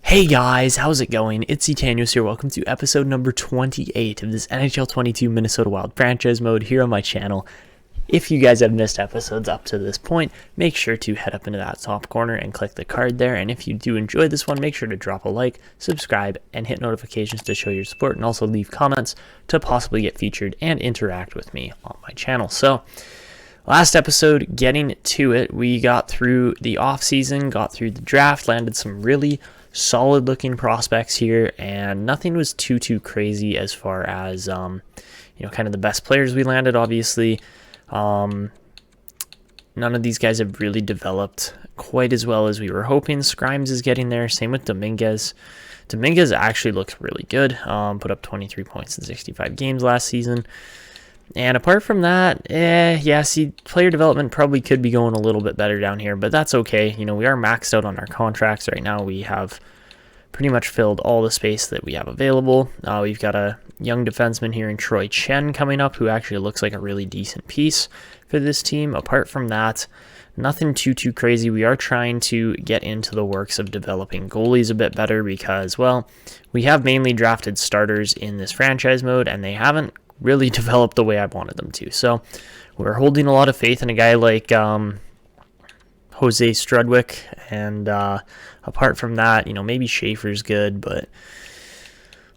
Hey guys, how's it going? It's Magnus here. Welcome to episode number 28 of this NHL 22 Minnesota Wild franchise mode here on my channel. If you guys have missed episodes up to this point, make sure to head up into that top corner and click the card there. And if you do enjoy this one, make sure to drop a like, subscribe, and hit notifications to show your support, and also leave comments to possibly get featured and interact with me on my channel. So, last episode, getting to it, we got through the offseason, got through the draft, landed some really solid looking prospects here, and nothing was too crazy as far as kind of the best players we landed. Obviously, none of these guys have really developed quite as well as we were hoping. Scrimes is getting there, same with Dominguez. Dominguez actually looks really good, put up 23 points in 65 games last season. And apart from that, player development probably could be going a little bit better down here, but that's okay. We are maxed out on our contracts right now. We have pretty much filled all the space that we have available. We've got a young defenseman here in Troy Chen coming up, who actually looks like a really decent piece for this team. Apart from that, nothing too crazy. We are trying to get into the works of developing goalies a bit better because, well, we have mainly drafted starters in this franchise mode, and they haven't really developed the way I wanted them to. So we're holding a lot of faith in a guy like Jose Strudwick, and apart from that, maybe Schaefer's good, but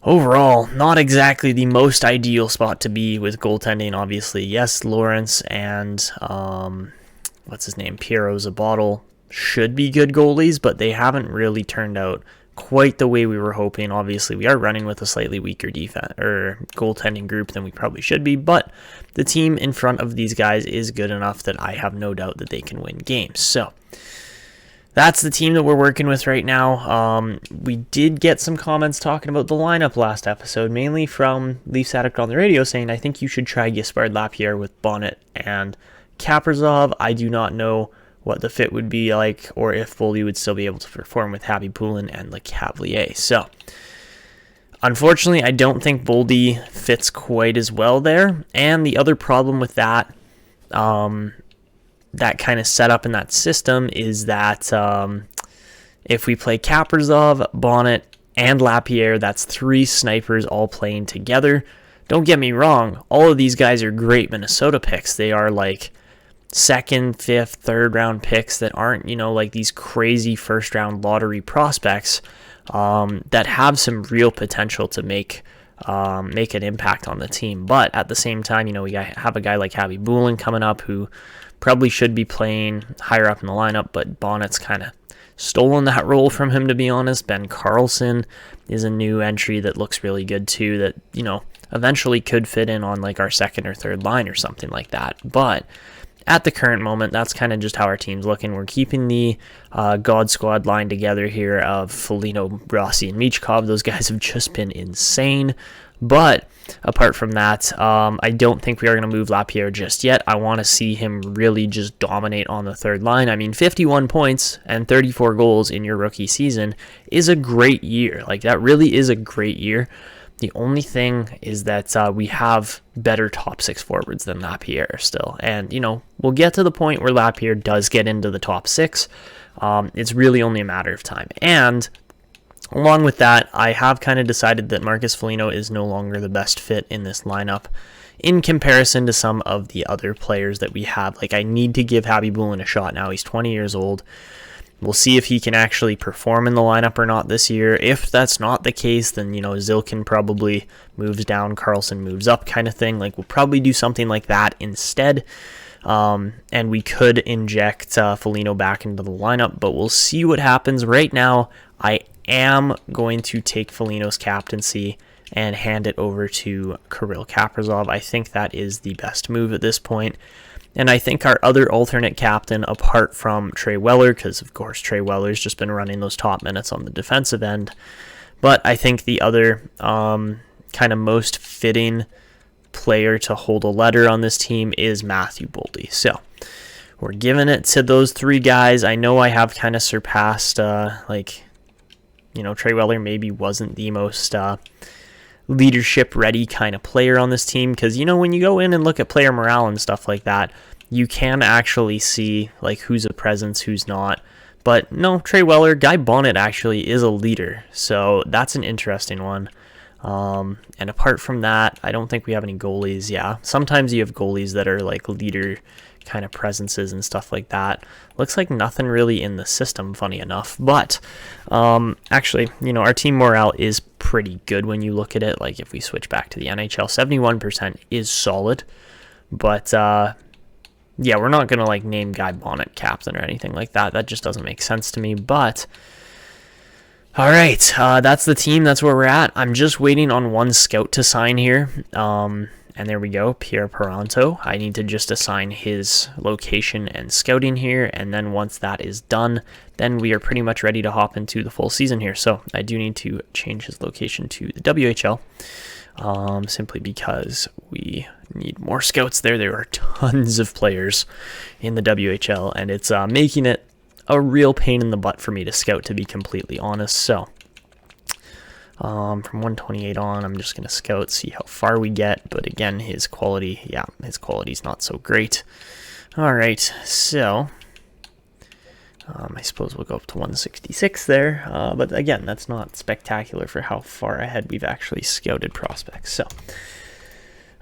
overall, not exactly the most ideal spot to be with goaltending. Obviously, yes, Lawrence and Piero Zabotal should be good goalies, but they haven't really turned out quite the way we were hoping. Obviously, we are running with a slightly weaker defense or goaltending group than we probably should be, but the team in front of these guys is good enough that I have no doubt that they can win games. So that's the team that we're working with right now. We did get some comments talking about the lineup last episode, mainly from Leafs Addict on the radio, saying, I think you should try Gaspard, Lapierre with Bonnet and Kaprizov. I do not know what the fit would be like, or if Boldy would still be able to perform with Khabibulin and Lapierre. So, unfortunately, I don't think Boldy fits quite as well there. And the other problem with that, that kind of setup in that system is that if we play Kaprizov, Bonnet, and Lapierre, that's three snipers all playing together. Don't get me wrong, all of these guys are great Minnesota picks. They are like second, fifth, third round picks that aren't, like these crazy first round lottery prospects that have some real potential to make an impact on the team. But at the same time, we have a guy like Khabibulin coming up who probably should be playing higher up in the lineup, but Bonnet's kind of stolen that role from him, to be honest. Ben Carlson is a new entry that looks really good too, that, eventually could fit in on like our second or third line or something like that. But at the current moment, that's kind of just how our team's looking. We're keeping the God Squad line together here of Foligno, Rossi, and Michkov. Those guys have just been insane. But apart from that, I don't think we are going to move Lapierre just yet. I want to see him really just dominate on the third line. I mean, 51 points and 34 goals in your rookie season is a great year. Like, that really is a great year. The only thing is that we have better top six forwards than Lapierre still. And, we'll get to the point where Lapierre does get into the top six. It's really only a matter of time. And along with that, I have kind of decided that Marcus Foligno is no longer the best fit in this lineup in comparison to some of the other players that we have. Like, I need to give Khabibulin a shot now. He's 20 years old. We'll see if he can actually perform in the lineup or not this year. If that's not the case, then, Zilkin probably moves down, Carlson moves up kind of thing. Like, we'll probably do something like that instead. And we could inject Foligno back into the lineup, but we'll see what happens. Right now, I am going to take Foligno's captaincy and hand it over to Kirill Kaprizov. I think that is the best move at this point. And I think our other alternate captain, apart from Trey Weller, because of course Trey Weller's just been running those top minutes on the defensive end, but I think the other kind of most fitting player to hold a letter on this team is Matthew Boldy. So we're giving it to those three guys. I know I have kind of surpassed, Trey Weller maybe wasn't the most leadership ready kind of player on this team, because when you go in and look at player morale and stuff like that, you can actually see like who's a presence, who's not. But no, Trey Weller, Guy Bonnet actually is a leader, so that's an interesting one. And apart from that, I don't think we have any goalies. Yeah, sometimes you have goalies that are like leader kind of presences and stuff like that. Looks like nothing really in the system, funny enough. But actually, our team morale is pretty good when you look at it. Like if we switch back to the NHL, 71% is solid. But yeah, we're not going to like name Guy Bonnet captain or anything like that. That just doesn't make sense to me. But all right, that's the team. That's where we're at. I'm just waiting on one scout to sign here. And there we go, Pierre Paranto. I need to just assign his location and scouting here, and then once that is done, then we are pretty much ready to hop into the full season here. So I do need to change his location to the WHL, simply because we need more scouts there. There are tons of players in the WHL, and it's making it a real pain in the butt for me to scout, to be completely honest. So from 128 on, I'm just going to scout, see how far we get. But again, his quality's not so great. All right, so I suppose we'll go up to 166 there. But again, that's not spectacular for how far ahead we've actually scouted prospects. So,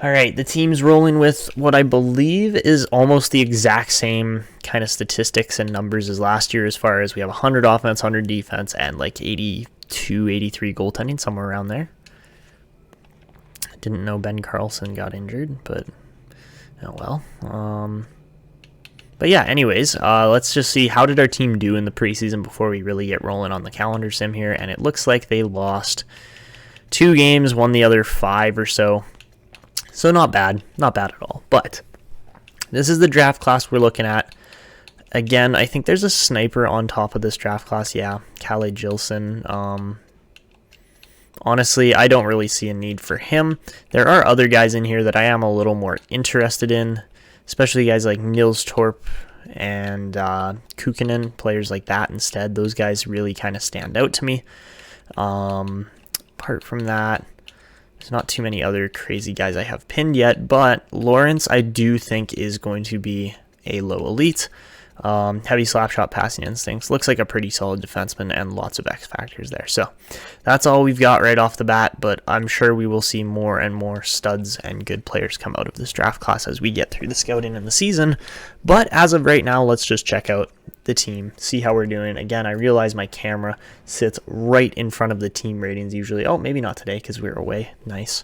all right, the team's rolling with what I believe is almost the exact same kind of statistics and numbers as last year, as far as we have 100 offense, 100 defense, and like 82, 83 goaltending, somewhere around there. Didn't know Ben Carlson got injured, but oh well. But yeah, anyways, let's just see, how did our team do in the preseason before we really get rolling on the calendar sim here. And it looks like they lost 2 games, won the other 5 or so. So not bad at all. But this is the draft class we're looking at. Again, I think there's a sniper on top of this draft class. Yeah, Kalle Gilson. Honestly, I don't really see a need for him. There are other guys in here that I am a little more interested in, especially guys like Nils Torp and Kukkonen, players like that instead. Those guys really kind of stand out to me. Apart from that, there's not too many other crazy guys I have pinned yet, but Lawrence I do think is going to be a low elite. Heavy slap shot, passing instincts. Looks like a pretty solid defenseman and lots of X factors there. So that's all we've got right off the bat, but I'm sure we will see more and more studs and good players come out of this draft class as we get through the scouting in the season. But as of right now, let's just check out the team, see how we're doing. Again, I realize my camera sits right in front of the team ratings usually. Oh, maybe not today because we were away. Nice.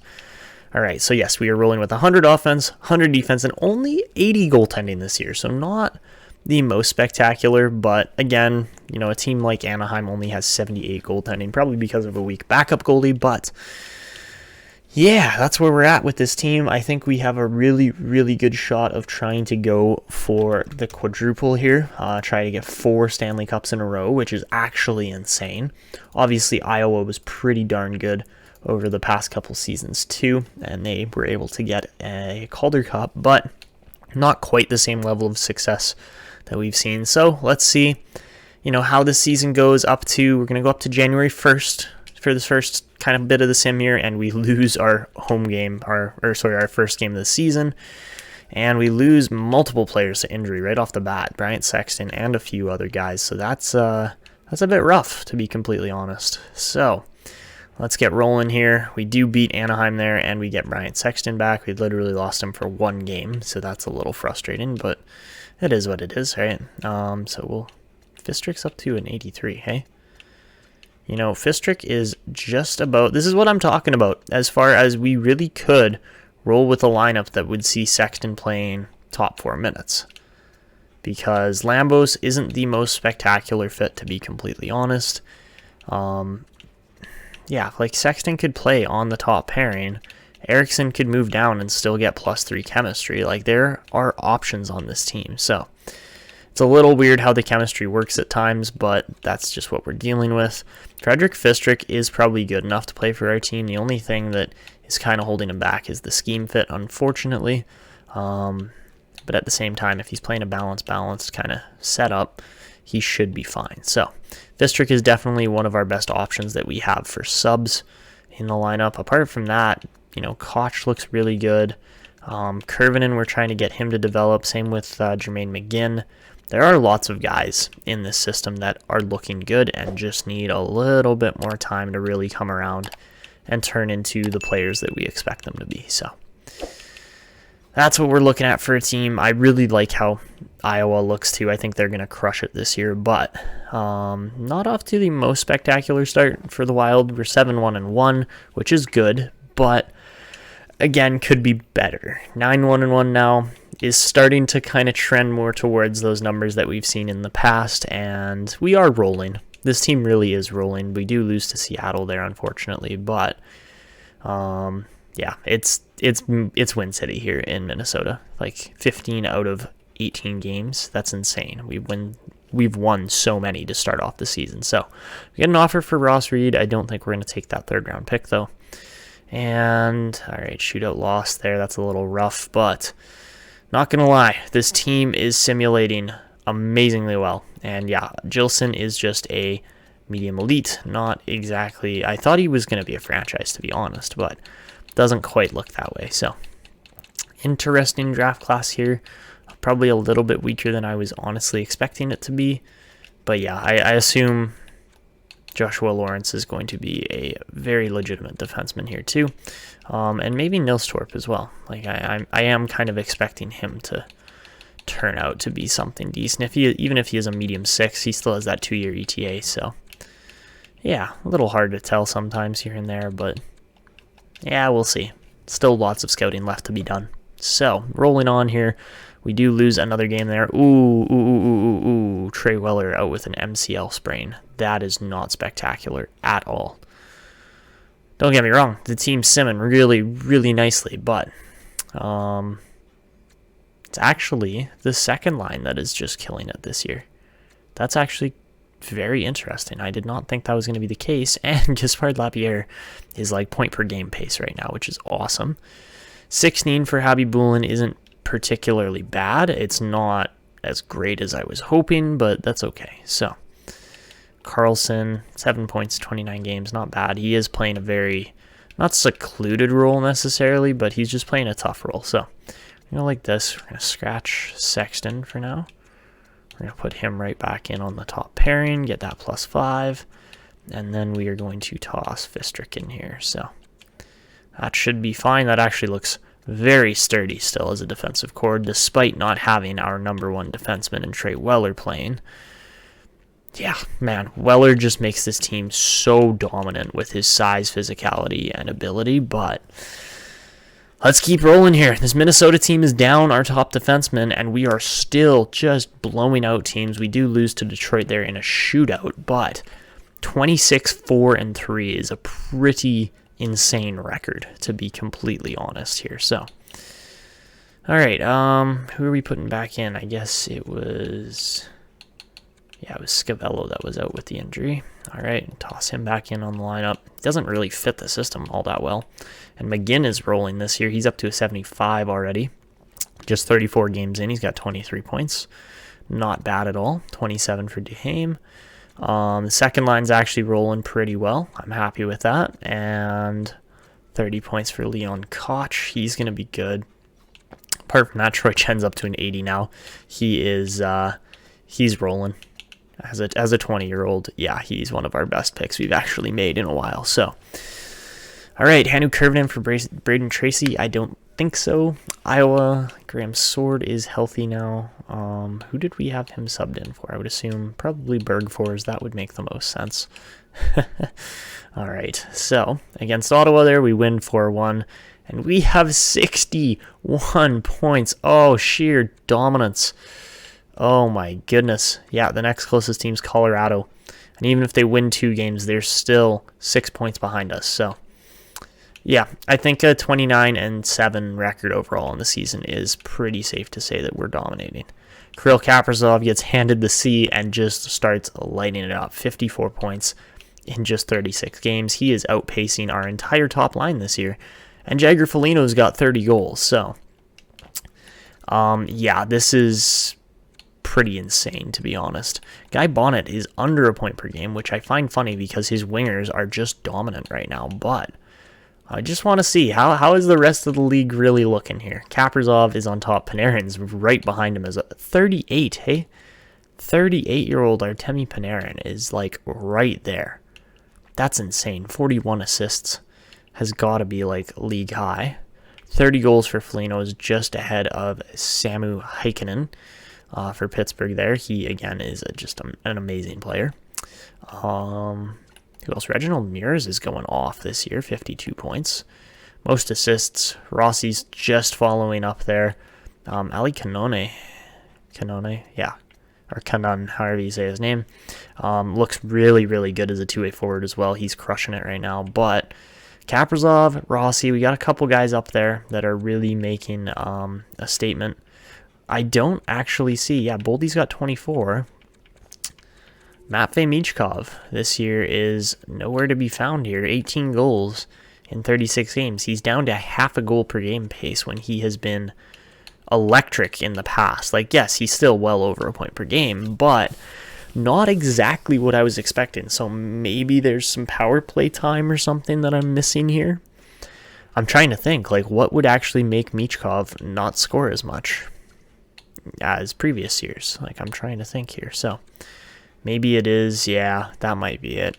All right, so yes, we are rolling with 100 offense, 100 defense, and only 80 goaltending this year. So not the most spectacular, but again, a team like Anaheim only has 78 goaltending, probably because of a weak backup goalie. But yeah, that's where we're at with this team. I think we have a really, really good shot of trying to go for the quadruple here, try to get 4 Stanley Cups in a row, which is actually insane. Obviously, Iowa was pretty darn good over the past couple seasons too, and they were able to get a Calder Cup, but not quite the same level of success that we've seen. So let's see, how this season goes up to. We're going to go up to January 1st for this first kind of bit of the sim here, and we lose our home game, our first game of the season, and we lose multiple players to injury right off the bat, Bryant Sexton and a few other guys. So that's a bit rough, to be completely honest. So let's get rolling here. We do beat Anaheim there, and we get Bryant Sexton back. We literally lost him for 1 game, so that's a little frustrating, but it is what it is, right? So Fistrick's up to an 83, hey? Fistrick is just about, this is what I'm talking about, as far as we really could roll with a lineup that would see Sexton playing top 4 minutes. Because Lambos isn't the most spectacular fit, to be completely honest. Yeah, like Sexton could play on the top pairing. Eriksson could move down and still get +3 chemistry. Like, there are options on this team. So it's a little weird how the chemistry works at times, but that's just what we're dealing with. Frederick Fistrick is probably good enough to play for our team. The only thing that is kind of holding him back is the scheme fit, unfortunately. But at the same time, if he's playing a balanced kind of setup, he should be fine. So Fistrick is definitely one of our best options that we have for subs in the lineup. Apart from that, Koch looks really good. Kurvinen, we're trying to get him to develop. Same with Jermaine McGinn. there are lots of guys in this system that are looking good and just need a little bit more time to really come around and turn into the players that we expect them to be. So that's what we're looking at for a team. I really like how Iowa looks too. I think they're going to crush it this year, but not off to the most spectacular start for the Wild. We're 7-1-1, which is good, but again, could be better. 9-1-1 now is starting to kind of trend more towards those numbers that we've seen in the past, and we are rolling. This team really is rolling. We do lose to Seattle there, unfortunately, but yeah, it's win city here in Minnesota. Like 15 out of 18 games. That's insane. We've won so many to start off the season. So we get an offer for Ross Reed. I don't think we're going to take that 3rd round pick though. And all right, shootout loss there. That's a little rough, but not going to lie, this team is simulating amazingly well. And yeah, Gilson is just a medium elite. Not exactly. I thought he was going to be a franchise, to be honest, but doesn't quite look that way. So interesting draft class here. Probably a little bit weaker than I was honestly expecting it to be. But yeah, I assume Joshua Lawrence is going to be a very legitimate defenseman here too. And maybe Nilstorp as well. Like I am kind of expecting him to turn out to be something decent. Even if he is a medium 6, he still has that 2-year ETA. So yeah, a little hard to tell sometimes here and there, but yeah, we'll see. Still lots of scouting left to be done. So rolling on here, we do lose another game there. Ooh. Trey Weller out with an MCL sprain. That is not spectacular at all. Don't get me wrong, the team's simming really, really nicely, but it's actually the second line that is just killing it this year. That's actually very interesting. I did not think that was going to be the case, and Gaspard Lapierre is like point per game pace right now, which is awesome. 16 for Habibulin isn't particularly bad. It's not as great as I was hoping, but that's okay. So Carlson, 7 points, 29 games, not bad. He is playing a very, not secluded role necessarily, but he's just playing a tough role. So like this, we're going to scratch Sexton for now. We're going to put him right back in on the top pairing, get that +5, and then we are going to toss Fistrick in here. So that should be fine. That actually looks very sturdy still as a defensive core, despite not having our number 1 defenseman and Trey Weller playing. Yeah, man, Weller just makes this team so dominant with his size, physicality, and ability, but let's keep rolling here. This Minnesota team is down our top defenseman, and we are still just blowing out teams. We do lose to Detroit there in a shootout, but 26-4-3 is a pretty insane record, to be completely honest here. So all right, who are we putting back in? I guess it was Scavello that was out with the injury. All right, toss him back in on the lineup. Doesn't really fit the system all that well. And McGinn is rolling this year. He's up to a 75 already. Just 34 games in. He's got 23 points. Not bad at all. 27 for Duhaime. The second line's actually rolling pretty well. I'm happy with that. And 30 points for Leon Koch. He's going to be good. Apart from that, Troy Chen's up to an 80 now. He's rolling. As a 20-year-old, yeah, he's one of our best picks we've actually made in a while. So, all right, Hanu Kurvinen for Braden Tracy. I don't think so. Iowa, Graham Sword is healthy now. Who did we have him subbed in for? I would assume probably Bergfors. That would make the most sense. All right, so against Ottawa there, we win 4-1, and we have 61 points. Oh, sheer dominance. Oh my goodness. Yeah, the next closest team's Colorado. And even if they win 2 games, they're still 6 points behind us. So, yeah, I think a 29-7 record overall in the season is pretty safe to say that we're dominating. Kirill Kaprizov gets handed the C and just starts lighting it up. 54 points in just 36 games. He is outpacing our entire top line this year. And Jagger Foligno's got 30 goals. So, yeah, this is pretty insane, to be honest. Guy Bonnet is under a point per game, which I find funny because his wingers are just dominant right now. But I just want to see how is the rest of the league really looking here. Kaprizov is on top. Panarin's right behind him as a 38. Hey, 38-year-old Artemi Panarin is like right there. That's insane. 41 assists has got to be like league high. 30 goals for Foligno is just ahead of Samu Heikkinen for Pittsburgh there. He, again, is just an amazing player. Who else? Reginald Mears is going off this year, 52 points. Most assists. Rossi's just following up there. Ali Canone, yeah, or Canon, however you say his name, looks really, really good as a two-way forward as well. He's crushing it right now. But Kaprizov, Rossi, we got a couple guys up there that are really making a statement. I don't actually see, yeah, Boldy's got 24. Matvei Michkov this year is nowhere to be found here. 18 goals in 36 games. He's down to half a goal per game pace when he has been electric in the past. Like, yes, he's still well over a point per game, but not exactly what I was expecting. So maybe there's some power play time or something that I'm missing here. I'm trying to think, like, what would actually make Michkov not score as much as previous years? Like, I'm trying to think here. So maybe it is, yeah, that might be it.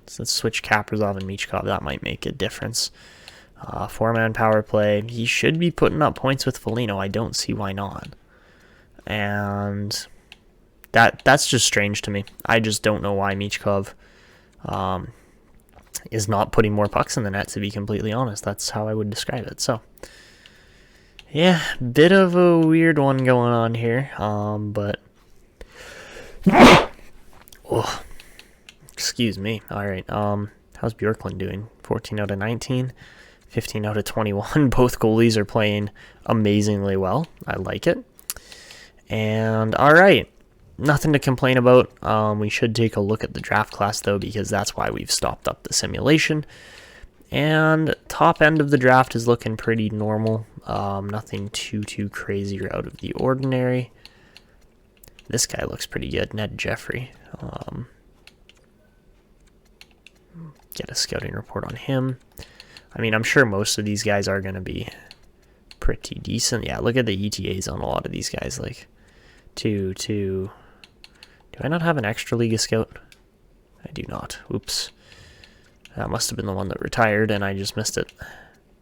So let's switch Kaprizov and Michkov. That might make a difference. Four-man power play. He should be putting up points with Foligno. I don't see why not. And that's just strange to me. I just don't know why Michkov is not putting more pucks in the net, to be completely honest. That's how I would describe it. So, yeah, bit of a weird one going on here. But oh, excuse me. All right. How's Bjorklund doing? 14 out of 19. 15 out of 21. Both goalies are playing amazingly well. I like it. And all right, nothing to complain about. We should take a look at the draft class, though, because that's why we've stopped up the simulation. And top end of the draft is looking pretty normal. Nothing too crazy or out of the ordinary. This guy looks pretty good, Ned Jeffrey. Get a scouting report on him. I mean, I'm sure most of these guys are going to be pretty decent. Yeah, look at the ETAs on a lot of these guys. Like, do I not have an extra league scout? I do not. Oops. That must have been the one that retired, and I just missed it.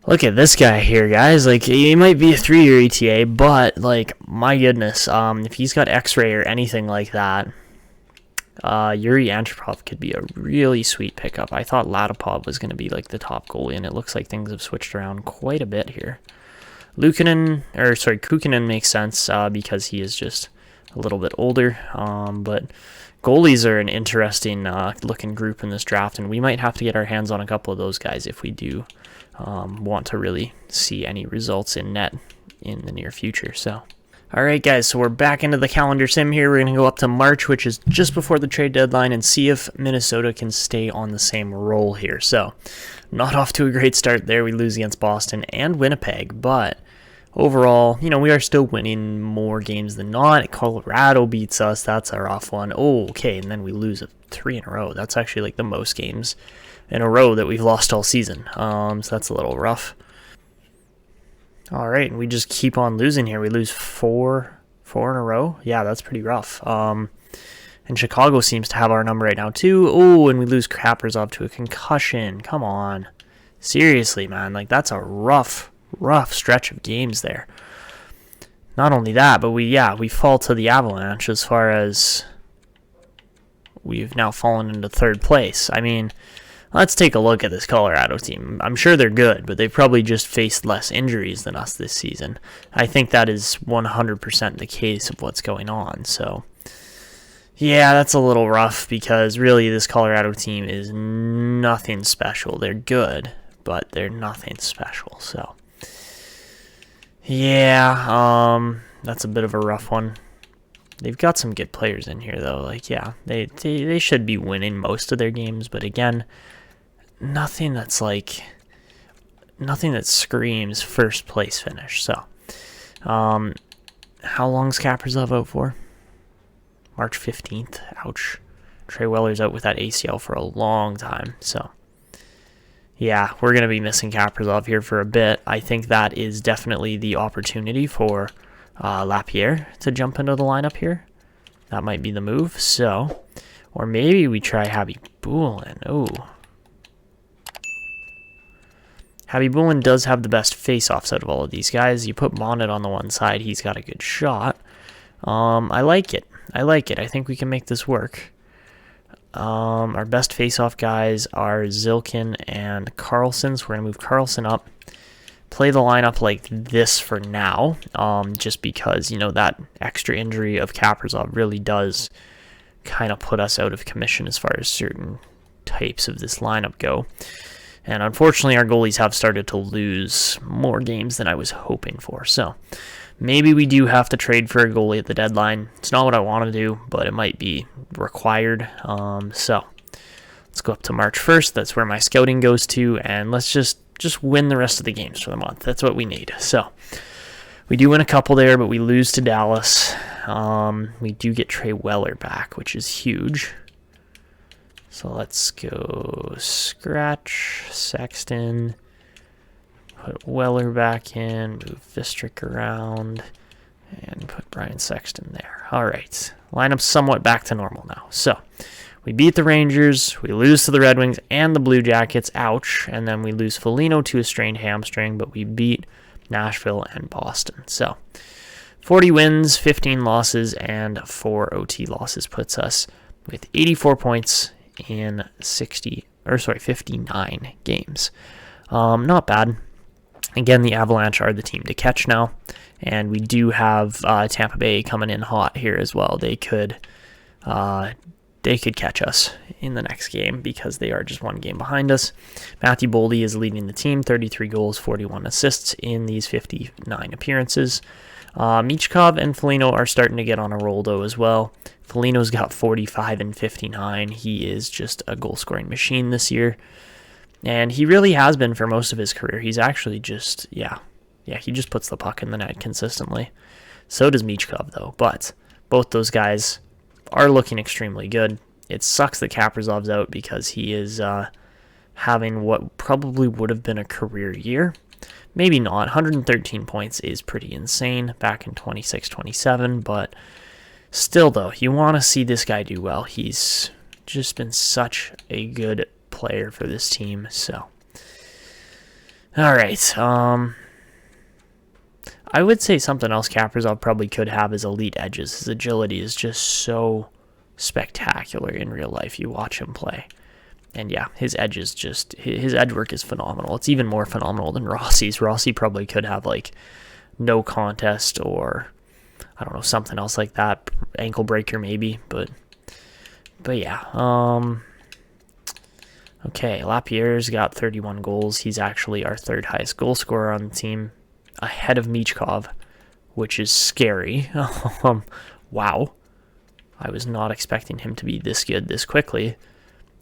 Look at this guy here, guys. Like, he might be a 3-year ETA, but, like, my goodness, if he's got X-ray or anything like that, Yuri Antropov could be a really sweet pickup. I thought Latipov was going to be like the top goalie, and it looks like things have switched around quite a bit here. Kukinen makes sense because he is just a little bit older. But goalies are an interesting looking group in this draft, and we might have to get our hands on a couple of those guys if we do want to really see any results in net in the near future. So. Alright guys, so we're back into the calendar sim here. We're going to go up to March, which is just before the trade deadline, and see if Minnesota can stay on the same roll here. So, not off to a great start there. We lose against Boston and Winnipeg, but overall, you know, we are still winning more games than not. Colorado beats us. That's a rough one. Oh, okay, and then we lose 3 in a row. That's actually like the most games in a row that we've lost all season. So that's a little rough. All right, and we just keep on losing here. We lose four in a row. Yeah, that's pretty rough. And Chicago seems to have our number right now, too. Oh, and we lose Kaprizov to a concussion. Come on. Seriously, man. Like, that's a rough stretch of games there. Not only that, but we fall to the Avalanche as far as we've now fallen into third place. I mean, let's take a look at this Colorado team. I'm sure they're good, but they've probably just faced less injuries than us this season. I think that is 100% the case of what's going on. So, yeah, that's a little rough because really this Colorado team is nothing special. They're good, but they're nothing special. So, yeah, that's a bit of a rough one. They've got some good players in here, though. Like, yeah, they should be winning most of their games, but again, nothing that screams first place finish. So, how long's Kaprizov out for? March 15th. Ouch. Trey Weller's out with that ACL for a long time. So, yeah, we're going to be missing Kaprizov here for a bit. I think that is definitely the opportunity for Lapierre to jump into the lineup here. That might be the move. So, or maybe we try Khabibulin. Oh. Khabibulin does have the best face-offs out of all of these guys. You put Bonnet on the one side, he's got a good shot. I like it. I like it. I think we can make this work. Our best face-off guys are Zilkin and Carlson, so we're going to move Carlson up. Play the lineup like this for now, just because, you know, that extra injury of Kaprizov really does kind of put us out of commission as far as certain types of this lineup go. And unfortunately, our goalies have started to lose more games than I was hoping for. So maybe we do have to trade for a goalie at the deadline. It's not what I want to do, but it might be required. So let's go up to March 1st. That's where my scouting goes to. And let's just win the rest of the games for the month. That's what we need. So we do win a couple there, but we lose to Dallas. We do get Trey Weller back, which is huge. So let's go scratch Sexton, put Weller back in, move Vistrick around, and put Brian Sexton there. All right, lineup's somewhat back to normal now. So we beat the Rangers, we lose to the Red Wings and the Blue Jackets, ouch, and then we lose Foligno to a strained hamstring, but we beat Nashville and Boston. So 40 wins, 15 losses, and 4 OT losses puts us with 84 points in 59 games. Not bad. Again, the Avalanche are the team to catch now, and we do have Tampa Bay coming in hot here as well. They could catch us in the next game because they are just one game behind us. Matthew Boldy is leading the team, 33 goals, 41 assists in these 59 appearances. Michkov and Foligno are starting to get on a roll, though, as well. Foligno's got 45 and 59. He is just a goal-scoring machine this year. And he really has been for most of his career. He's actually just, he just puts the puck in the net consistently. So does Michkov, though. But both those guys are looking extremely good. It sucks that Kaprizov's out because he is having what probably would have been a career year. Maybe not. 113 points is pretty insane back in 26-27, but still, though, you want to see this guy do well. He's just been such a good player for this team. So, all right. I would say something else Kaprizov probably could have is elite edges. His agility is just so spectacular in real life. You watch him play. And yeah, his edge work is phenomenal. It's even more phenomenal than Rossi's. Rossi probably could have like no contest or I don't know, something else like that. Ankle breaker maybe, but yeah. Okay, Lapierre's got 31 goals. He's actually our third highest goal scorer on the team, ahead of Michkov, which is scary. Wow. I was not expecting him to be this good this quickly,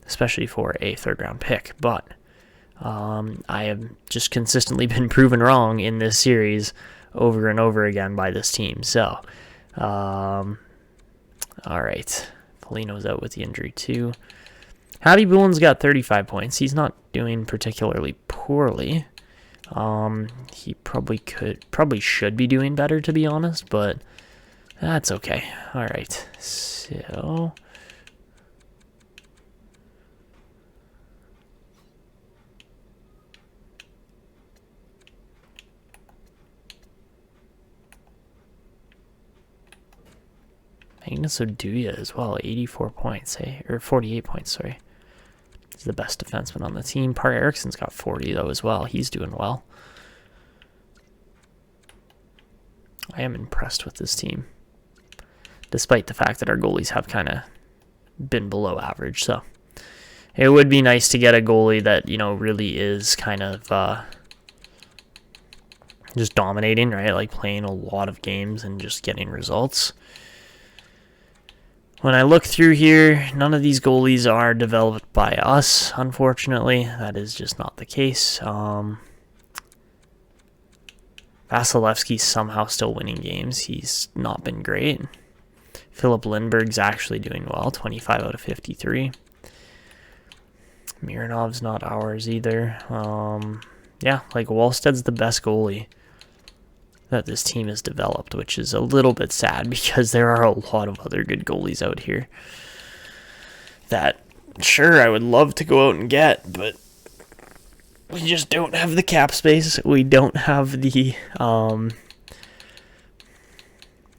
especially for a third-round pick. But I have just consistently been proven wrong in this series over and over again by this team. So, all right. Foligno's out with the injury too. Khabibulin's got 35 points. He's not doing particularly poorly. He probably should be doing better, to be honest, but that's okay. All right. So Magnus Oduya as well, 84 points, or 48 points, sorry. He's the best defenseman on the team. Eriksson's got 40, though, as well. He's doing well. I am impressed with this team, despite the fact that our goalies have kind of been below average. So it would be nice to get a goalie that, really is kind of just dominating, right? Like playing a lot of games and just getting results. When I look through here, none of these goalies are developed by us, unfortunately. That is just not the case. Vasilevsky's somehow still winning games. He's not been great. Philip Lindbergh's actually doing well, 25 out of 53. Miranov's not ours either. Yeah, like Wallsted's the best goalie. that this team has developed, which is a little bit sad because there are a lot of other good goalies out here that, sure, I would love to go out and get, but we just don't have the cap space. We don't have the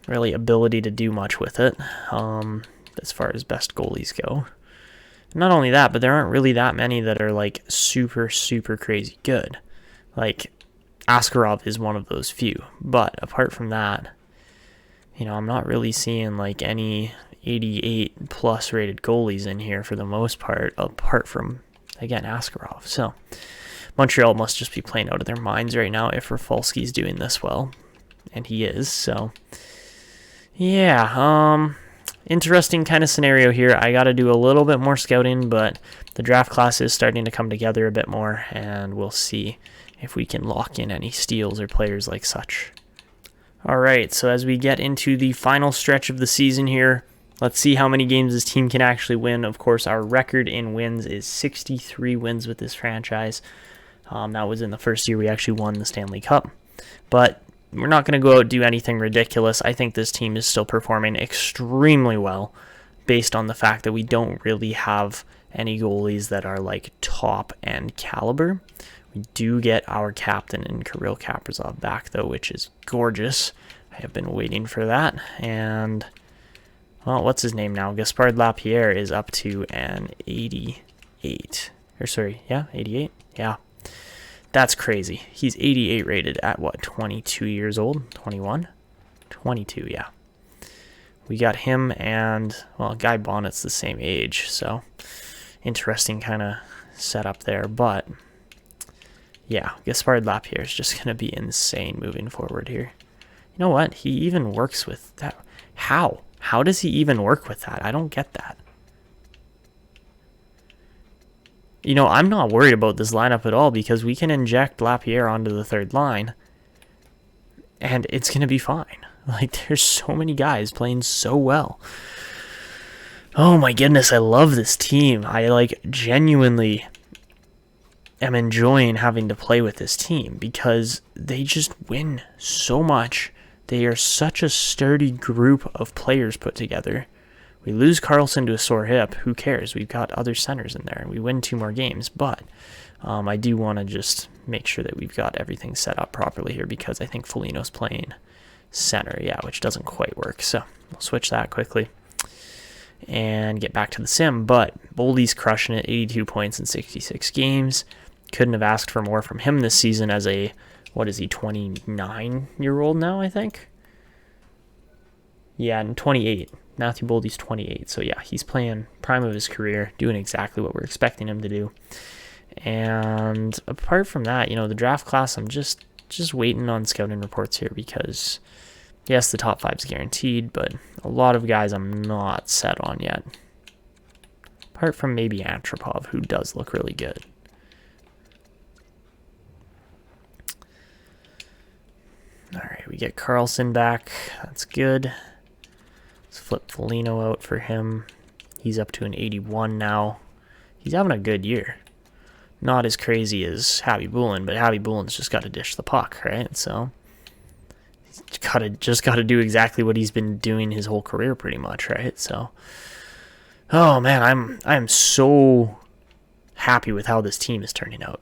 really ability to do much with it as far as best goalies go. Not only that, but there aren't really that many that are like super, super crazy good. Like Askarov is one of those few. But apart from that, I'm not really seeing like any 88 plus rated goalies in here for the most part, apart from, again, Askarov. So Montreal must just be playing out of their minds right now if Rafalski's doing this well. And he is, so yeah, interesting kind of scenario here. I got to do a little bit more scouting, but the draft class is starting to come together a bit more, and we'll see if we can lock in any steals or players like such. All right, so as we get into the final stretch of the season here, let's see how many games this team can actually win. Of course, our record in wins is 63 wins with this franchise. That was in the first year we actually won the Stanley Cup. But we're not going to go out and do anything ridiculous. I think this team is still performing extremely well based on the fact that we don't really have any goalies that are like top end caliber. We do get our captain in Kirill Kaprizov back though, which is gorgeous. I have been waiting for that. And, well, what's his name now? Gaspard Lapierre is up to an 88. 88? Yeah. That's crazy. He's 88 rated at what, 22 years old? 21? 22, yeah. We got him and, well, Guy Bonnet's the same age, so interesting kind of setup there. But, yeah, Gaspard Lapierre is just going to be insane moving forward here. You know what? He even works with that. How? How does he even work with that? I don't get that. I'm not worried about this lineup at all because we can inject Lapierre onto the third line and it's going to be fine. Like, there's so many guys playing so well. Oh my goodness, I love this team. I genuinely am enjoying having to play with this team because they just win so much. They are such a sturdy group of players put together. We lose Carlson to a sore hip. Who cares? We've got other centers in there. We win 2 more games, but I do want to just make sure that we've got everything set up properly here because I think Foligno's playing center, which doesn't quite work. So we'll switch that quickly and get back to the sim. But Boldy's crushing it, 82 points in 66 games. Couldn't have asked for more from him this season as a, 29-year-old now, I think? Yeah, and 28. Matthew Boldy's 28, so yeah, he's playing prime of his career, doing exactly what we're expecting him to do. And apart from that, the draft class, I'm just waiting on scouting reports here because, yes, the top 5's guaranteed, but a lot of guys I'm not set on yet. Apart from maybe Antropov, who does look really good. All right, we get Carlson back. That's good. Let's flip Foligno out for him. He's up to an 81 now. He's having a good year. Not as crazy as Happy Bullen, but Happy Bullen's just got to dish the puck, right? So he's just got to do exactly what he's been doing his whole career, pretty much, right? So, oh man, I'm so happy with how this team is turning out.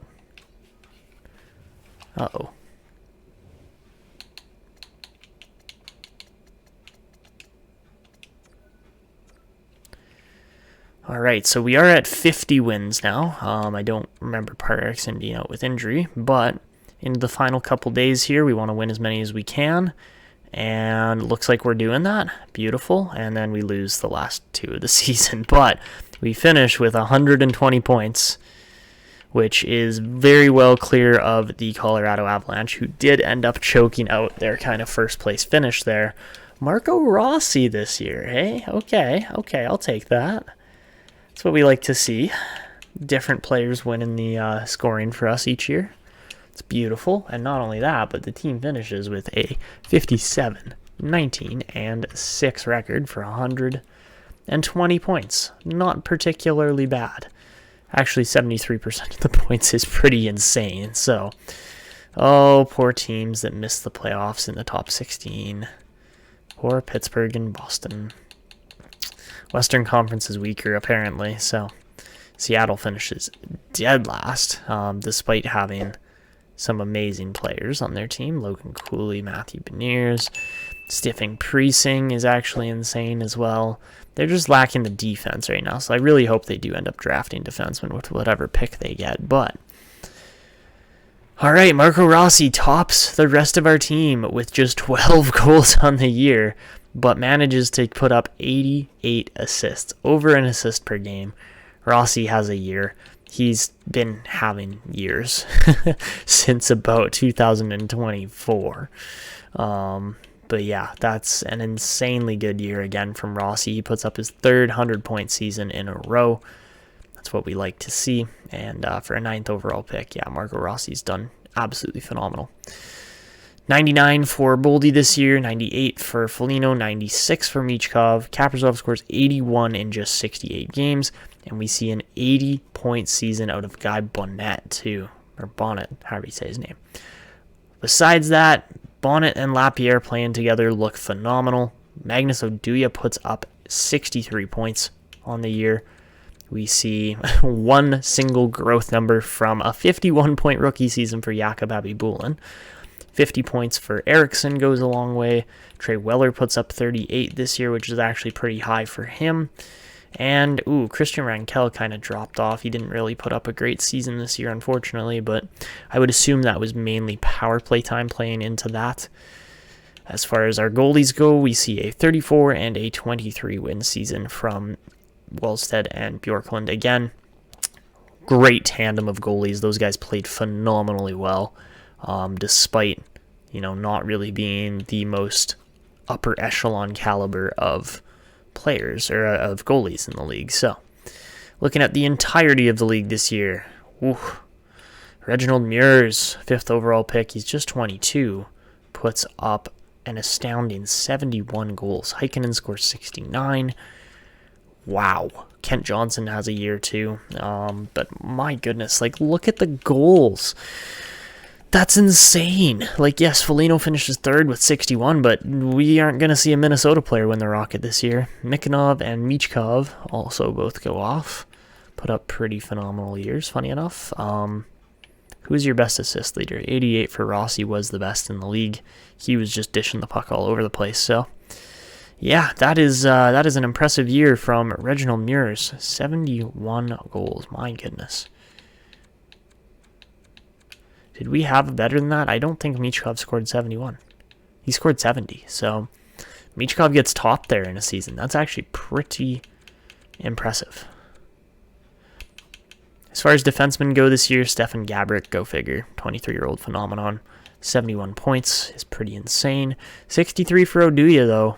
Uh-oh. All right, so we are at 50 wins now. I don't remember Eriksson being out with injury, but in the final couple days here, we want to win as many as we can, and looks like we're doing that. Beautiful, and then we lose the last 2 of the season, but we finish with 120 points, which is very well clear of the Colorado Avalanche, who did end up choking out their kind of first-place finish there. Marco Rossi this year, hey? Okay, I'll take that. That's what we like to see. Different players winning the scoring for us each year. It's beautiful. And not only that, but the team finishes with a 57, 19, and 6 record for 120 points. Not particularly bad. Actually, 73% of the points is pretty insane. So, Oh, poor teams that missed the playoffs in the top 16. Poor Pittsburgh and Boston. Western Conference is weaker, apparently, so Seattle finishes dead last, despite having some amazing players on their team. Logan Cooley, Matthew Beniers. Stiffing Preseason is actually insane as well. They're just lacking the defense right now, so I really hope they do end up drafting defensemen with whatever pick they get. But all right, Marco Rossi tops the rest of our team with just 12 goals on the year, but manages to put up 88 assists, over an assist per game. Rossi has a year. He's been having years since about 2024. But yeah, that's an insanely good year again from Rossi. He puts up his third 100-point season in a row. That's what we like to see. And for a 9th overall pick, yeah, Marco Rossi's done absolutely phenomenal. 99 for Boldy this year, 98 for Foligno, 96 for Michkov. Kaprizov scores 81 in just 68 games. And we see an 80-point season out of Guy Bonnet, too. Or Bonnet, however you say his name. Besides that, Bonnet and Lapierre playing together look phenomenal. Magnus Oduya puts up 63 points on the year. We see one single growth number from a 51-point rookie season for Jakub Abibulin. 50 points for Eriksson goes a long way. Trey Weller puts up 38 this year, which is actually pretty high for him. And, Christian Rankel kind of dropped off. He didn't really put up a great season this year, unfortunately, but I would assume that was mainly power play time playing into that. As far as our goalies go, we see a 34 and a 23 win season from Wallstedt and Bjorklund. Again, great tandem of goalies. Those guys played phenomenally well, despite, not really being the most upper echelon caliber of players or of goalies in the league. So, looking at the entirety of the league this year, Reginald Muir's 5th overall pick, he's just 22, puts up an astounding 71 goals. Heikkinen scores 69. Wow. Kent Johnson has a year too. But my goodness, look at the goals. That's insane. Yes, Foligno finishes 3rd with 61, but we aren't going to see a Minnesota player win the Rocket this year. Michkov and Michkov also both go off. Put up pretty phenomenal years, funny enough. Who's your best assist leader? 88 for Rossi was the best in the league. He was just dishing the puck all over the place. So, yeah, that is an impressive year from Reginald Muir's. 71 goals. My goodness. Did we have better than that? I don't think Michkov scored 71. He scored 70. So Michkov gets top there in a season. That's actually pretty impressive. As far as defensemen go this year, Stefan Gabrick, go figure. 23-year-old phenomenon. 71 points is pretty insane. 63 for Oduya, though.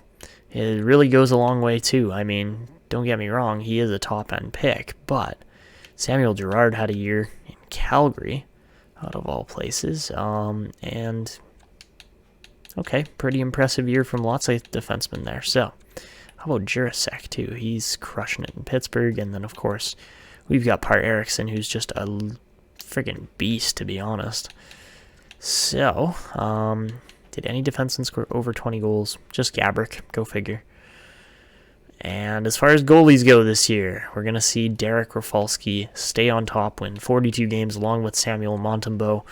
It really goes a long way, too. I mean, don't get me wrong. He is a top-end pick. But Samuel Girard had a year in Calgary, out of all places. And, okay, pretty impressive year from lots of defensemen there. So, how about Jurasek, too? He's crushing it in Pittsburgh. And then, of course, we've got Par Eriksson, who's just a friggin' beast, to be honest. So, did any defenseman score over 20 goals? Just Gabrick, go figure. And as far as goalies go this year, we're going to see Derek Rafalski stay on top, win 42 games along with Samuel Montembeault.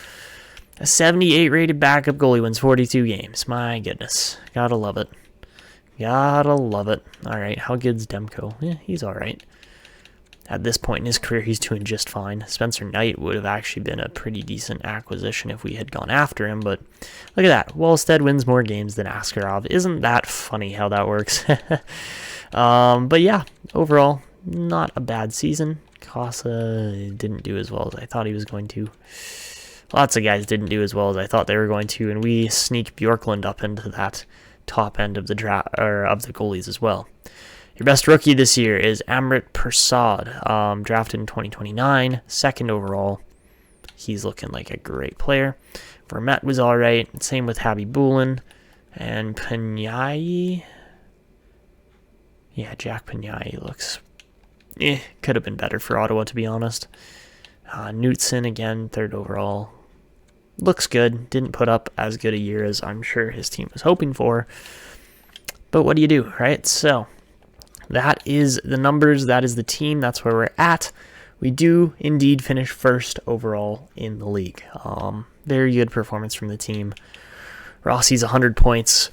A 78 rated backup goalie wins 42 games. My goodness. Gotta love it. Gotta love it. Alright, how good's Demko? Yeah, he's alright. At this point in his career, he's doing just fine. Spencer Knight would have actually been a pretty decent acquisition if we had gone after him, but look at that. Wallstedt wins more games than Askarov. Isn't that funny how that works? But yeah, overall, not a bad season. Casa didn't do as well as I thought he was going to. Lots of guys didn't do as well as I thought they were going to, and we sneak Bjorklund up into that top end of the draft or of the goalies as well. Your best rookie this year is Amrit Prasad, drafted in 2029, 2nd overall. He's looking like a great player. Vermette was all right. Same with Habibulin and Panayi. Yeah, Jack Panayi looks could have been better for Ottawa, to be honest. Knutson again, 3rd overall. looks good. Didn't put up as good a year as I'm sure his team was hoping for. But what do you do, right? So that is the numbers. That is the team. That's where we're at. We do indeed finish first overall in the league. Very good performance from the team. Rossi's 100 points,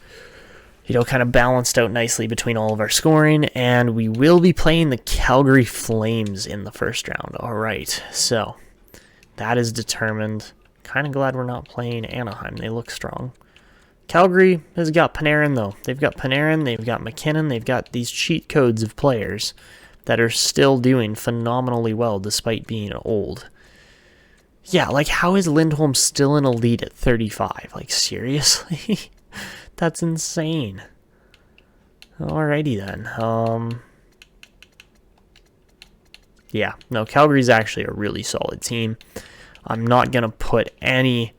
kind of balanced out nicely between all of our scoring, and we will be playing the Calgary Flames in the first round. All right, so that is determined. Kind of glad we're not playing Anaheim. They look strong. Calgary has got Panarin, though. They've got Panarin, they've got McKinnon, they've got these cheat codes of players that are still doing phenomenally well despite being old. Yeah, like, how is Lindholm still an elite at 35? Like, seriously? That's insane. Alrighty then. Yeah, no, Calgary's actually a really solid team. I'm not going to put any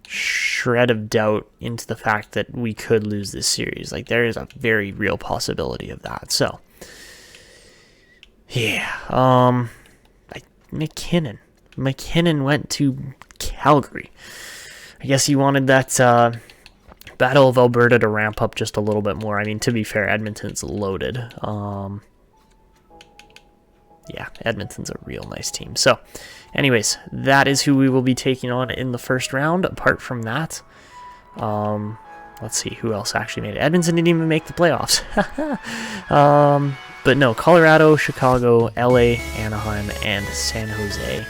shred of doubt into the fact that we could lose this series. Like, there is a very real possibility of that. So, yeah. McKinnon went to Calgary. I guess he wanted that Battle of Alberta to ramp up just a little bit more. I mean, to be fair, Edmonton's loaded. Yeah, Edmonton's a real nice team. So, anyways, that is who we will be taking on in the first round. Apart from that, let's see, who else actually made it? Edmonton didn't even make the playoffs. But no, Colorado, Chicago, LA, Anaheim, and San Jose.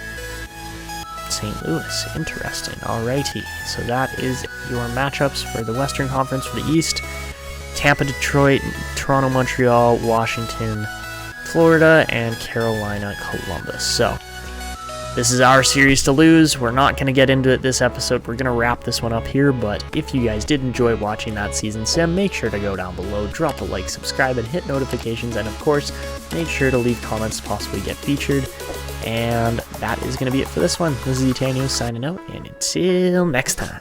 St. Louis. Interesting. Alrighty. So that is your matchups for the Western Conference for the East. Tampa, Detroit, Toronto, Montreal, Washington, Florida, and Carolina, Columbus. So this is our series to lose. We're not going to get into it this episode. We're going to wrap this one up here. But if you guys did enjoy watching that season sim, make sure to go down below, drop a like, subscribe, and hit notifications. And of course, make sure to leave comments to possibly get featured. And that is going to be it for this one. This is ETA News signing out, and until next time.